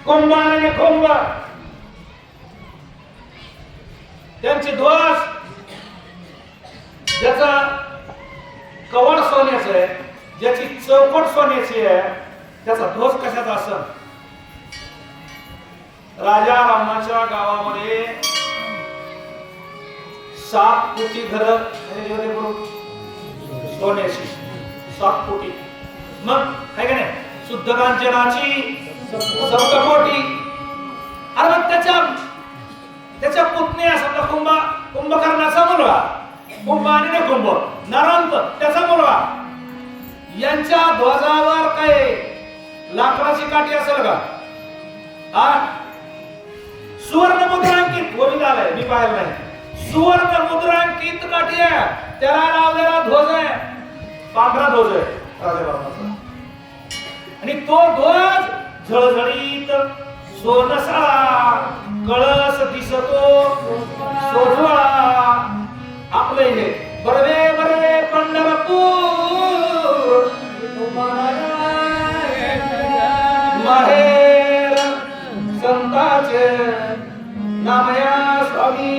कुंभाने कुंभ त्यांची ध्वज ज्याचा कवळ सोन्याचं आहे, ज्याची चौकट सोन्याची आहे, त्याचा ध्वज कशाचा असेल? राजा रामाच्या गावामध्ये 7 कोटी घर सोन्याची, 7 कोटी. मग काय का नाही, शुद्ध कांचनाची सप्तकोटी. अरे मग त्याच्या पुतण्या समजा कुंभकर्णाचा मुलगा, कुंभ आणि कुंभ नरांत त्याचा मुलगा, यांच्या ध्वजावर काय लाकडाची काठी असेल का? सुवर्ण मुद्रांकित वरील आलाय, मी पाहिलं नाही. सुवर्ण मुद्रांकित काठी आहे, त्याला लावलेला ध्वज आहे, पांढरा ध्वज आहे राजारामाचा. आणि तो ध्वज झळझळीत सोनसा कळस दिसतो सोजवळा. आपले हे बरवे बरवे पंढरपूर माहेर संताचे नामया स्वामी.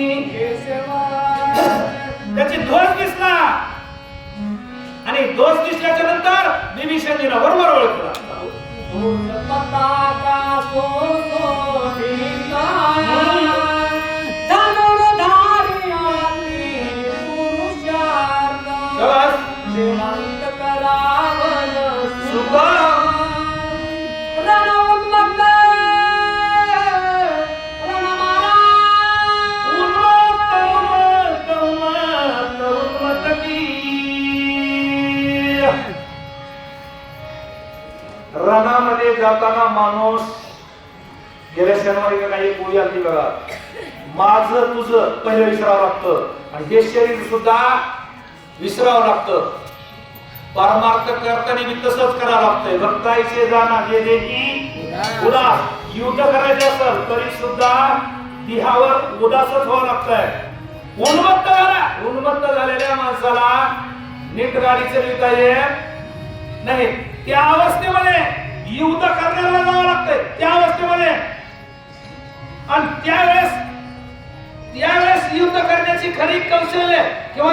त्याची ध्वज दिसला आणि ध्वज दिसल्याच्या नंतर विभीषणजीला बरोबर ओळखला. रणामध्ये जाताना माणूस गेल्या शनिवारी काही गोळी आली बघा, माझं तुझं पहिलं विसरावं लागतं आणि हे शरीर सुद्धा विसरावं लागतं. परमार्थ करताना बी तसंच करावं लागतंय. भक्ताईचे जाणा जे देही उदास, युद्ध करायचे असेल तरी सुद्धा देहावर उदासच व्हावं लागतंय. उन्मत्त झालेल्या माणसाला नीट गाडी चालविता येत नाही. त्या अवस्थेमध्ये युद्ध करण्याला जावं लागतंय, त्या अवस्थेमध्ये. आणि त्यावेळेस युद्ध करण्याची खरी कौशल्य किंवा